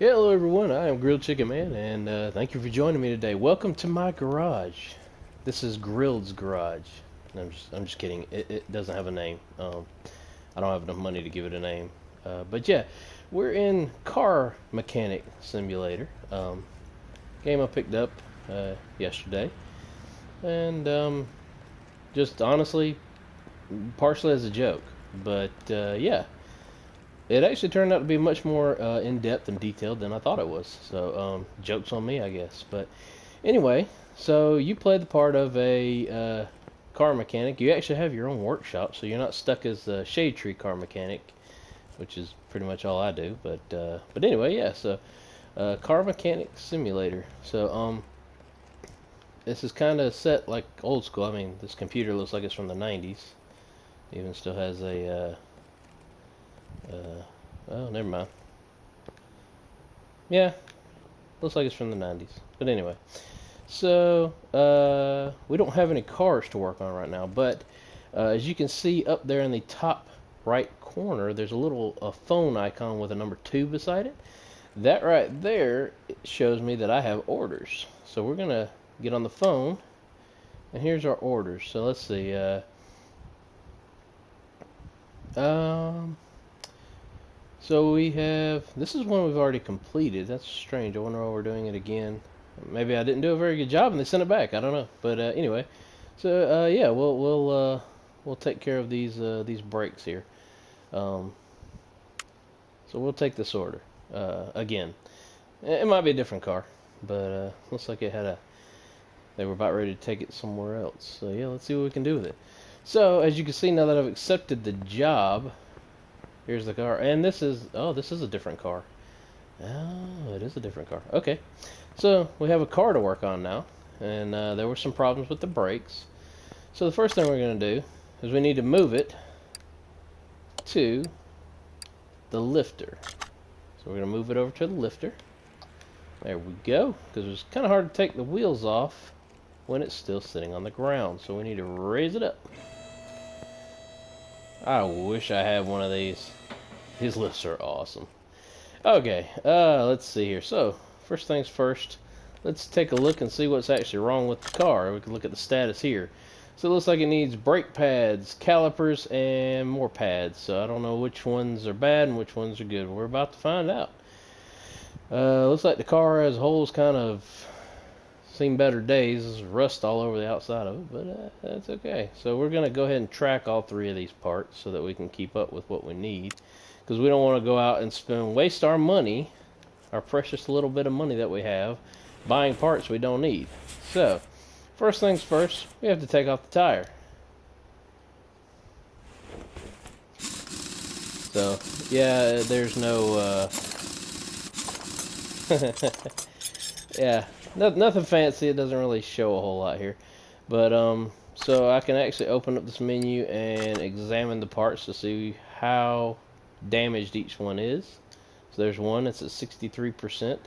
Hello everyone, I am Griledchikenman, and thank you for joining me today. Welcome to my garage. This is Grilled's garage. I'm just kidding. It doesn't have a name. I don't have enough money to give it a name. But yeah, we're in Car Mechanic Simulator. Game I picked up yesterday, and just honestly, partially as a joke. But yeah. It actually turned out to be much more in-depth and detailed than I thought it was. So, joke's on me, I guess. But anyway, so you play the part of a car mechanic. You actually have your own workshop, so you're not stuck as a shade tree car mechanic, which is pretty much all I do. But anyway, yeah. So, Car Mechanic Simulator. So, this is kind of set like old school. I mean, this computer looks like it's from the 90s. It even still has a oh, never mind. Yeah, looks like it's from the 90s. But anyway, so we don't have any cars to work on right now, but as you can see up there in the top right corner, there's a little phone icon with a number 2 beside it. That right there shows me that I have orders. So we're gonna get on the phone, and here's our orders. So let's see. So we have, this is one we've already completed. That's strange. I wonder why we're doing it again. Maybe I didn't do a very good job and they sent it back. I don't know. But anyway, so yeah, we'll take care of these brakes here. So we'll take this order again. It might be a different car, but looks like it had they were about ready to take it somewhere else. So yeah, let's see what we can do with it. So as you can see, now that I've accepted the job. Here's the car, and this is a different car. Oh, it is a different car. Okay, so we have a car to work on now, and there were some problems with the brakes. So the first thing we're going to do is we need to move it to the lifter. So we're going to move it over to the lifter. There we go, because it's kind of hard to take the wheels off when it's still sitting on the ground. So we need to raise it up. I wish I had one of these. These lifts are awesome. Okay, let's see here. So, first things first, let's take a look and see what's actually wrong with the car. We can look at the status here. So it looks like it needs brake pads, calipers, and more pads. So I don't know which ones are bad and which ones are good. We're about to find out. Looks like the car as a whole has kind of seen better days. There's rust all over the outside of it, but that's okay. So we're going to go ahead and track all 3 of these parts so that we can keep up with what we need, because we don't want to go out and waste our money, our precious little bit of money that we have, buying parts we don't need. So first things first, we have to take off the tire. So yeah, there's no yeah, nothing fancy. It doesn't really show a whole lot here, but so I can actually open up this menu and examine the parts to see how damaged each one is. So there's one that's at 63%.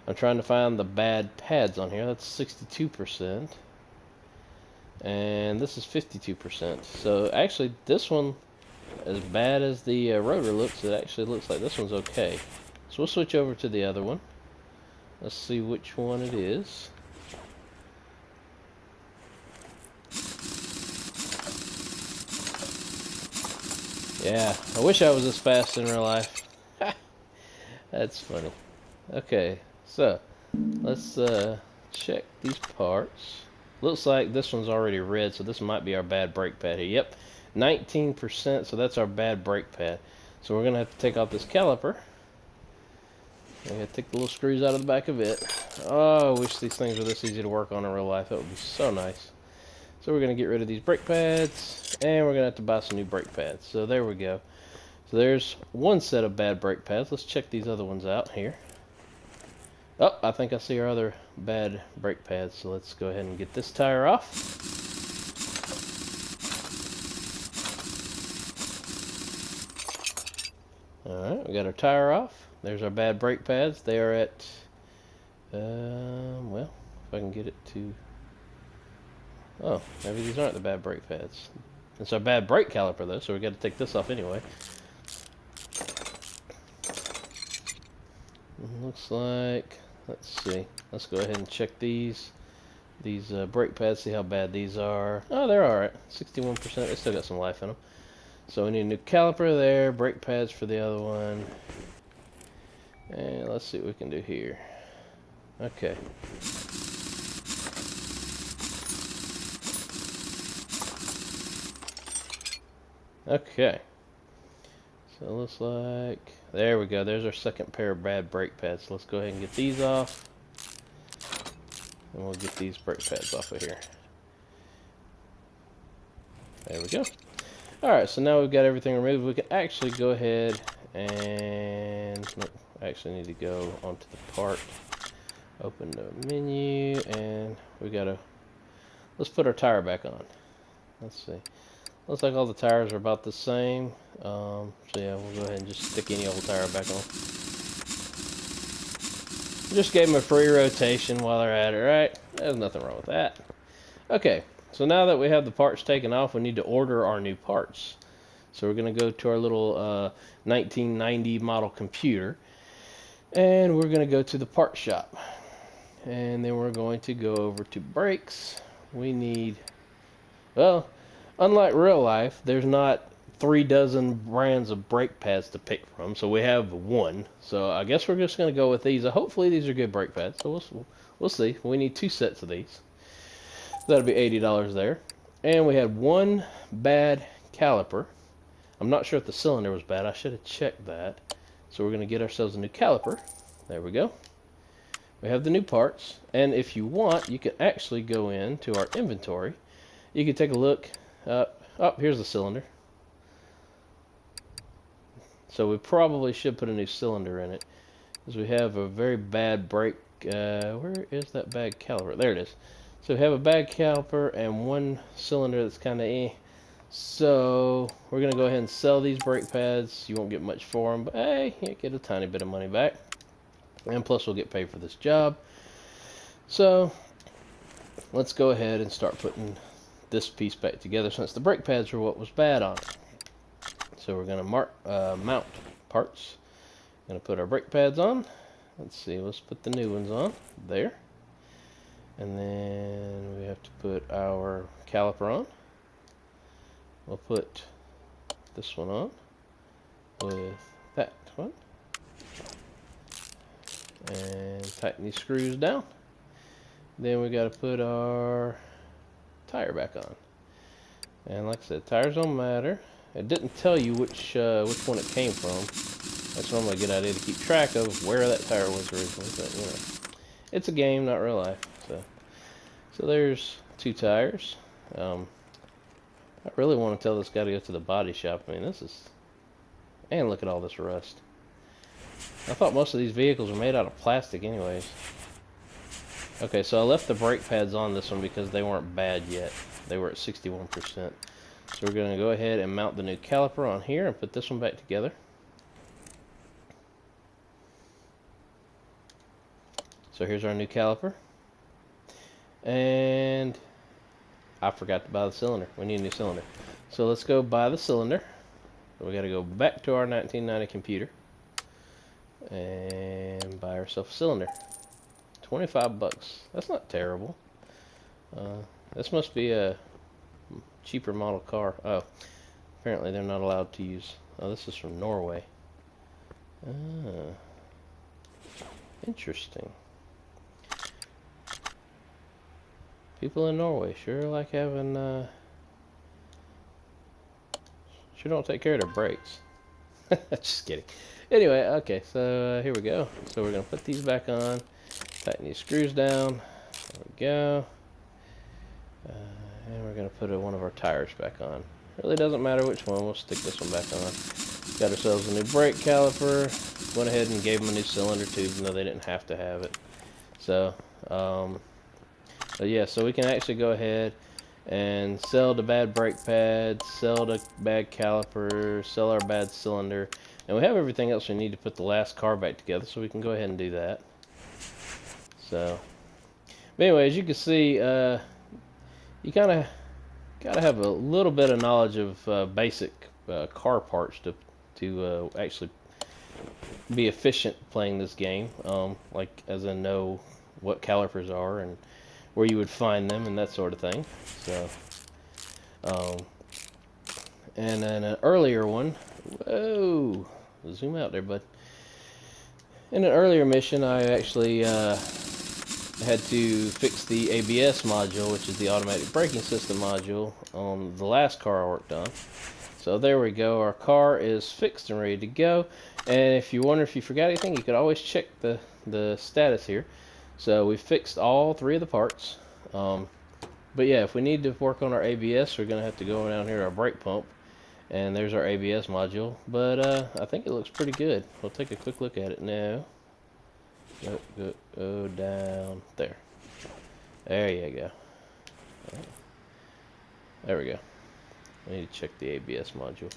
I'm trying to find the bad pads on here. That's 62%, and this is 52%. So actually, this one, as bad as the rotor looks, it actually looks like this one's okay. So we'll switch over to the other one. Let's see which one it is. Yeah, I wish I was this fast in real life. That's funny. Okay, so let's check these parts. Looks like this one's already red, so this might be our bad brake pad here. Yep, 19%, so that's our bad brake pad. So we're going to have to take off this caliper. I'm going to take the little screws out of the back of it. Oh, I wish these things were this easy to work on in real life. That would be so nice. So we're going to get rid of these brake pads, and we're going to have to buy some new brake pads. So there we go. So there's one set of bad brake pads. Let's check these other ones out here. Oh, I think I see our other bad brake pads. So let's go ahead and get this tire off. Alright, we got our tire off. There's our bad brake pads. They are at, well, if I can get it to, oh, maybe these aren't the bad brake pads. It's our bad brake caliper though, so we got to take this off anyway. looks like, let's see. Let's go ahead and check these brake pads, see how bad these are. Oh, they're alright. 61%. They still got some life in them. So we need a new caliper there, brake pads for the other one. And let's see what we can do here. Okay. Okay. So it looks like, there we go. There's our second pair of bad brake pads. So let's go ahead and get these off. And we'll get these brake pads off of here. There we go. Alright, so now we've got everything removed. We can actually go ahead and... Nope, I actually need to go onto the part. Open the menu, and we gotta... Let's put our tire back on. Let's see. Looks like all the tires are about the same. So yeah, we'll go ahead and just stick any old tire back on. Just gave them a free rotation while they're at it, right? There's nothing wrong with that. Okay, so now that we have the parts taken off, we need to order our new parts. So we're going to go to our little 1990 model computer, and we're going to go to the part shop. And then we're going to go over to brakes. We need, well, unlike real life, there's not 3 dozen brands of brake pads to pick from, so we have one. So I guess we're just going to go with these. Hopefully these are good brake pads, so we'll see. We need 2 sets of these. That'll be $80 there. And we had one bad caliper. I'm not sure if the cylinder was bad. I should have checked that. So we're going to get ourselves a new caliper. There we go. We have the new parts, and if you want, you can actually go into our inventory. You can take a look. Oh, here's the cylinder. So we probably should put a new cylinder in it, because we have a very bad brake. Where is that bad caliper? There it is. So we have a bad caliper and one cylinder that's kind of eh. So we're going to go ahead and sell these brake pads. You won't get much for them, but hey, you get a tiny bit of money back. And plus we'll get paid for this job. So let's go ahead and start putting this piece back together, since the brake pads are what was bad on it. So we're going to mount parts. Going to put our brake pads on. Let's see, let's put the new ones on there. And then we have to put our caliper on. We'll put this one on with that one. And tighten these screws down. Then we got to put our tire back on. And like I said, tires don't matter. It didn't tell you which one it came from. That's normally a good idea to keep track of where that tire was originally, but you know, it's a game, not real life. So there's 2 tires. I really want to tell this guy to go to the body shop. I mean, this is, and look at all this rust. I thought most of these vehicles were made out of plastic anyways. Okay, so I left the brake pads on this one because they weren't bad yet. They were at 61%. So we're going to go ahead and mount the new caliper on here and put this one back together. So here's our new caliper. And I forgot to buy the cylinder. We need a new cylinder. So let's go buy the cylinder. We got to go back to our 1990 computer and buy ourselves a cylinder. 25 bucks. That's not terrible. This must be a cheaper model car. Oh, apparently they're not allowed to use. Oh, this is from Norway. Ah, interesting. People in Norway sure like having, sure don't take care of their brakes. Just kidding. Anyway, okay, so here we go. So we're going to put these back on, tighten these screws down. There we go. And we're going to put one of our tires back on. Really doesn't matter which one, we'll stick this one back on. Got ourselves a new brake caliper. Went ahead and gave them a new cylinder too, even though they didn't have to have it. So, yeah, so we can actually go ahead and sell the bad brake pads, sell the bad caliper, sell our bad cylinder, and we have everything else we need to put the last car back together, so we can go ahead and do that. So, but anyway, as you can see, you kind of gotta have a little bit of knowledge of basic car parts to actually be efficient playing this game, like as in know what calipers are and where you would find them and that sort of thing. So, and then an earlier one, whoa, zoom out there, bud. In an earlier mission, I actually had to fix the ABS module, which is the automatic braking system module, on the last car I worked on. So there we go, our car is fixed and ready to go. And if you wonder if you forgot anything, you could always check the status here. So we fixed all 3 of the parts. But yeah, if we need to work on our ABS, we're going to have to go down here to our brake pump. And there's our ABS module. But I think it looks pretty good. We'll take a quick look at it now. Go down there. There you go. There we go. I need to check the ABS module.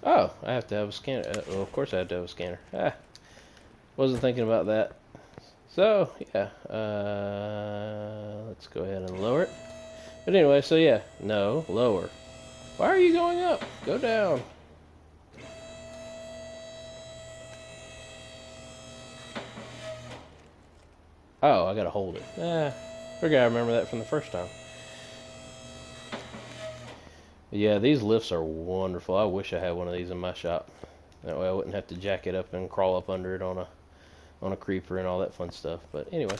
Oh, I have to have a scanner. Well, of course I have to have a scanner. Wasn't thinking about that. So, yeah. Let's go ahead and lower it. But anyway, so yeah. No, lower. Why are you going up? Go down. Oh, I gotta hold it. Figure I remember that from the first time. Yeah, these lifts are wonderful. I wish I had one of these in my shop. That way I wouldn't have to jack it up and crawl up under it on a creeper and all that fun stuff. But anyway,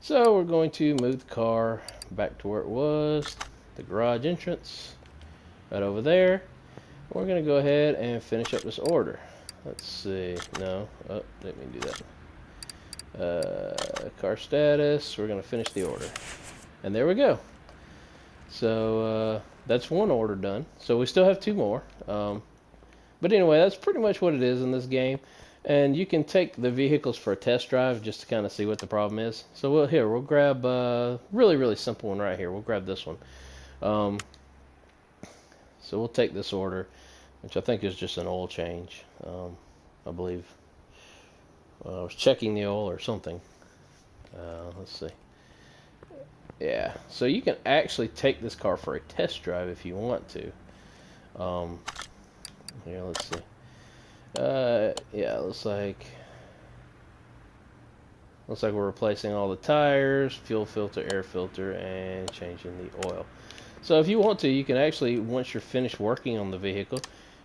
so we're going to move the car back to where it was, the garage entrance, right over there. We're going to go ahead and finish up this order. Let's see. No, let me do that. Car status. We're going to finish the order, and there we go. So that's one order done. So we still have 2 more. But anyway, that's pretty much what it is in this game. And you can take the vehicles for a test drive just to kind of see what the problem is. So we'll grab really simple one right here. We'll grab this one. So we'll take this order, which I think is just an oil change. I believe I was checking the oil or something. Let's see. Yeah, so you can actually take this car for a test drive if you want to. Here, let's see. Yeah, looks like we're replacing all the tires, fuel filter, air filter, and changing the oil. So if you want to, you can actually, once you're finished working on the vehicle,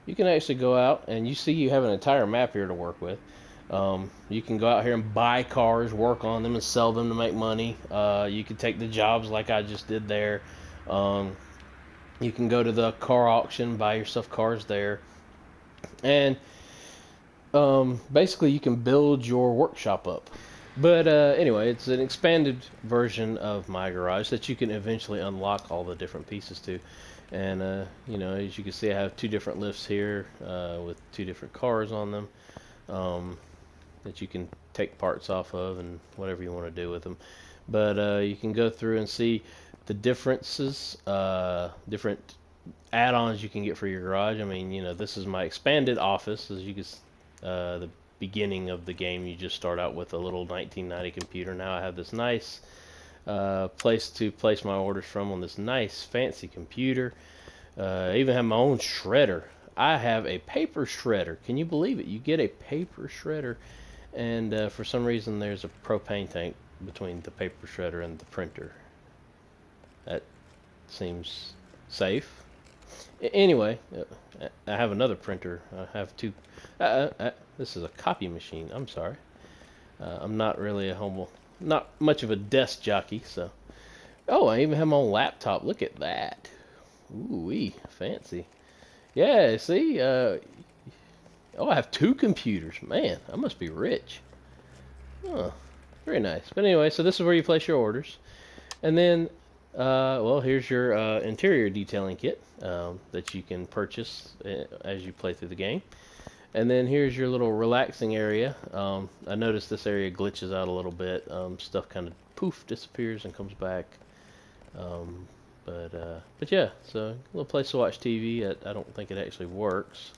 you can actually go out and you have an entire map here to work with. You can go out here and buy cars, work on them, and sell them to make money. You can take the jobs like I just did there. You can go to the car auction, buy yourself cars there. And basically you can build your workshop up. But anyway, it's an expanded version of my garage that you can eventually unlock all the different pieces to. And you know, as you can see, I have 2 different lifts here with 2 different cars on them that you can take parts off of and whatever you want to do with them. But you can go through and see the differences, different add-ons you can get for your garage. I mean, you know, this is my expanded office. As you can, the beginning of the game, you just start out with a little 1990 computer. Now I have this nice place to place my orders from on this nice fancy computer. I even have my own shredder. I have a paper shredder. Can you believe it? You get a paper shredder, and for some reason there's a propane tank between the paper shredder and the printer. That seems safe. Anyway, I have another printer. I have 2. This is a copy machine. I'm sorry. I'm not really not much of a desk jockey, so. Oh, I even have my own laptop. Look at that. Ooh-wee, fancy. Yeah, see? Oh, I have 2 computers. Man, I must be rich. Oh, very nice. But anyway, so this is where you place your orders. And then, well, here's your interior detailing kit that you can purchase as you play through the game. And then here's your little relaxing area. I noticed this area glitches out a little bit. Stuff kind of poof disappears and comes back. But yeah, so a little place to watch TV. I don't think it actually works.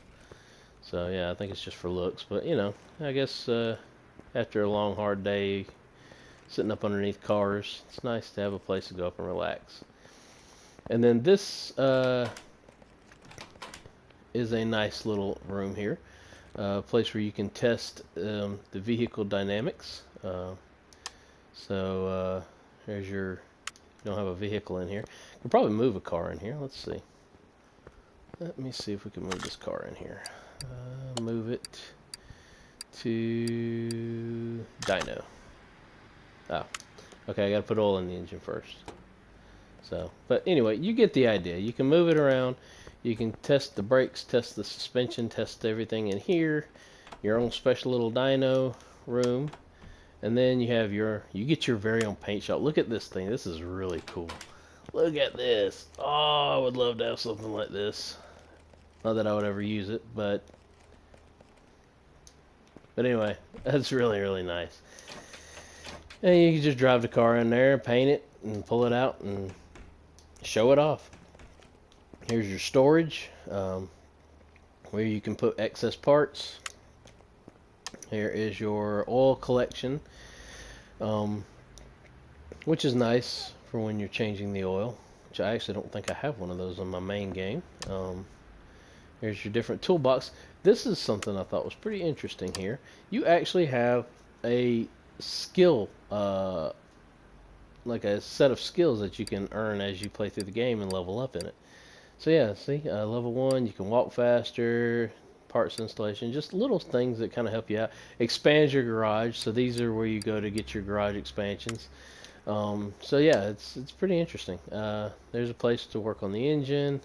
So yeah, I think it's just for looks. But you know, I guess after a long hard day sitting up underneath cars, it's nice to have a place to go up and relax. And then this is a nice little room here. place where you can test the vehicle dynamics. There's your. You don't have a vehicle in here. You can probably move a car in here. Let's see. Let me see if we can move this car in here. Move it to dyno. Oh, okay. I got to put oil in the engine first. So, but anyway, you get the idea. You can move it around. You can test the brakes, test the suspension, test everything in here. Your own special little dyno room. And then you have you get your very own paint shop. Look at this thing. This is really cool. Look at this. Oh, I would love to have something like this. Not that I would ever use it, but anyway, that's really, really nice. And you can just drive the car in there, paint it, and pull it out, and show it off. Here's your storage, where you can put excess parts. Here is your oil collection, which is nice for when you're changing the oil, which I actually don't think I have one of those on my main game. Here's your different toolbox. This is something I thought was pretty interesting here. You actually have a skill, like a set of skills that you can earn as you play through the game and level up in it. So yeah, see, level 1, you can walk faster, parts installation, just little things that kind of help you out. Expands your garage, so these are where you go to get your garage expansions. So yeah, it's pretty interesting. There's a place to work on the engine.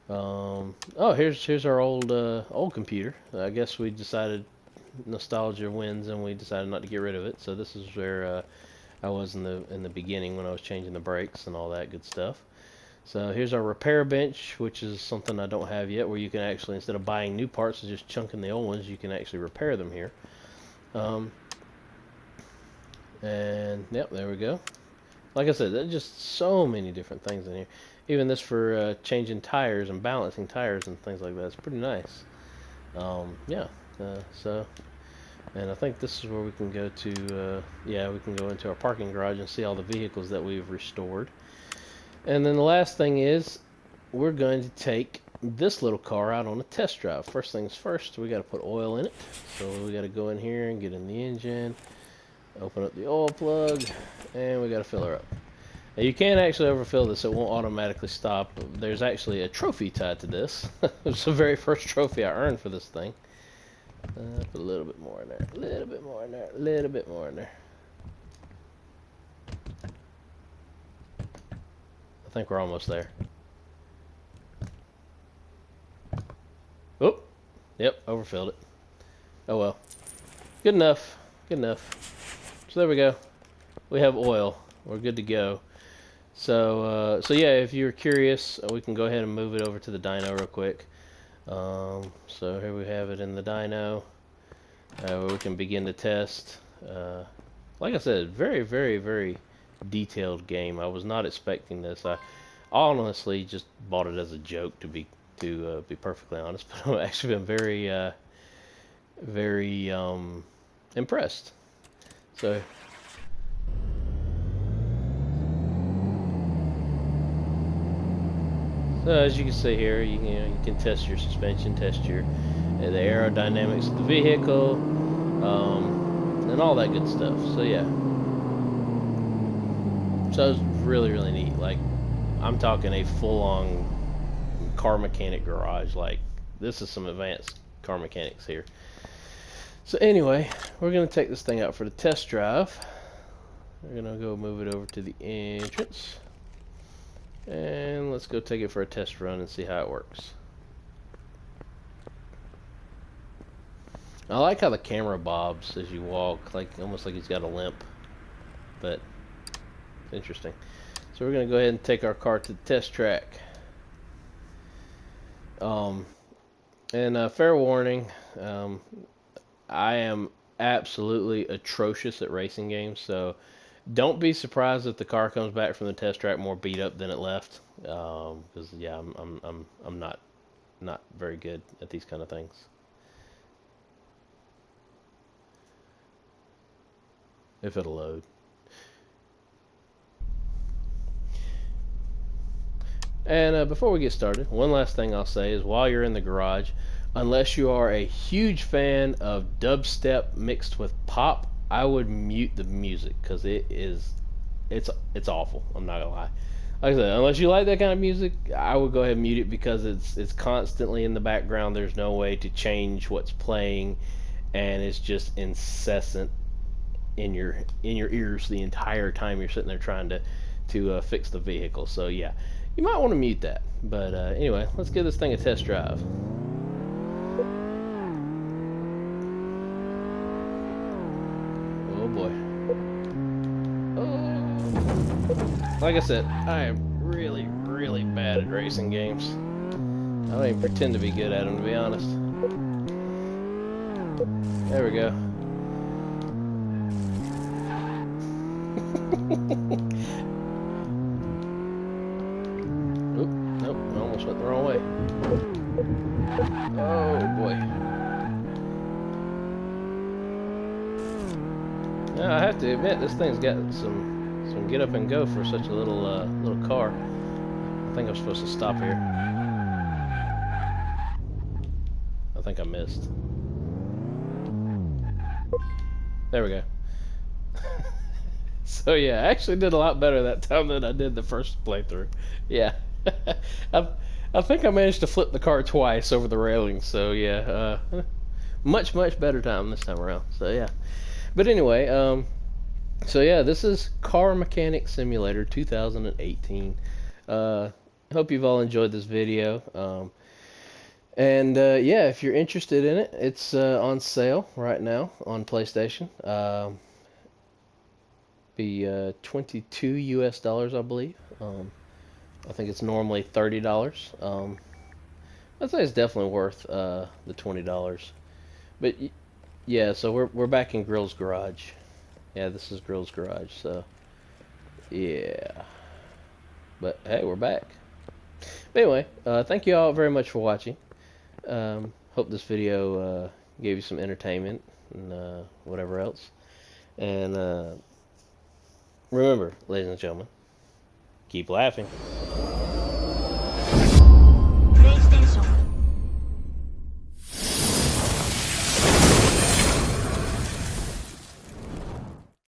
Oh, here's our old computer. I guess we decided nostalgia wins, and we decided not to get rid of it. So this is where I was in the beginning when I was changing the brakes and all that good stuff. So here's our repair bench, which is something I don't have yet, where you can actually, instead of buying new parts and just chunking the old ones, you can actually repair them here. And yep, there we go. Like I said, there's just so many different things in here. Even this for changing tires and balancing tires and things like that. It's pretty nice. Yeah. And I think this is where we can go to. Yeah, we can go into our parking garage and see all the vehicles that we've restored. And then the last thing is, we're going to take this little car out on a test drive. First things first, we got to put oil in it. So we got to go in here and get in the engine, open up the oil plug, and we got to fill her up. Now you can actually overfill this, it won't automatically stop. There's actually a trophy tied to this. It's the very first trophy I earned for this thing. Put a little bit more in there, a little bit more in there, a little bit more in there. I think we're almost there. Oh, yep, overfilled it. Oh well. Good enough, good enough. So there we go. We have oil. We're good to go. So yeah, if you're curious, we can go ahead and move it over to the dyno real quick. So here we have it in the dyno, where we can begin to test. Like I said, very, very, very detailed game. I was not expecting this. I honestly just bought it as a joke, to be perfectly honest. But I've actually been very, very impressed. So. So as you can see here, you can test your suspension, test your the aerodynamics of the vehicle, and all that good stuff. So yeah, so it's really, really neat. Like, I'm talking a full-on car mechanic garage. Like, this is some advanced car mechanics here. So anyway, we're gonna take this thing out for the test drive. We're gonna go move it over to the entrance. And let's go take it for a test run and see how it works. I like how the camera bobs as you walk, like almost like he's got a limp. But it's interesting. So we're going to go ahead and take our car to the test track. Fair warning, I am absolutely atrocious at racing games, so don't be surprised if the car comes back from the test track more beat up than it left, because yeah, I'm not very good at these kind of things. If it'll load. And before we get started, one last thing I'll say is, while you're in the garage, Unless you are a huge fan of dubstep mixed with pop, I would mute the music because it's awful. I'm not gonna lie. Like I said, unless you like that kind of music, I would go ahead and mute it because it's constantly in the background. There's no way to change what's playing, and it's just incessant in your ears the entire time you're sitting there trying to fix the vehicle. So yeah, you might want to mute that. But anyway, let's give this thing a test drive. Oh boy. Oh. Like I said, I am really, really bad at racing games. I don't even pretend to be good at them, to be honest. There we go. Oop, nope, I almost went the wrong way. Oh boy. Now, I have to admit, this thing's got some get up and go for such a little car. I think I'm supposed to stop here. I think I missed. There we go. So yeah, I actually did a lot better that time than I did the first playthrough. Yeah. I think I managed to flip the car twice over the railings, so yeah, much better time this time around. So yeah. But anyway, so yeah, this is Car Mechanic Simulator 2018. Hope you've all enjoyed this video. And yeah, if you're interested in it, it's on sale right now on PlayStation. Be 22 US dollars, I believe. I think it's normally $30. I'd say it's definitely worth the $20. But yeah, so we're back in Grill's garage. Yeah, this is Grill's garage. So yeah, but hey, we're back. But anyway, thank you all very much for watching. Hope this video gave you some entertainment and whatever else. And remember, ladies and gentlemen, keep laughing.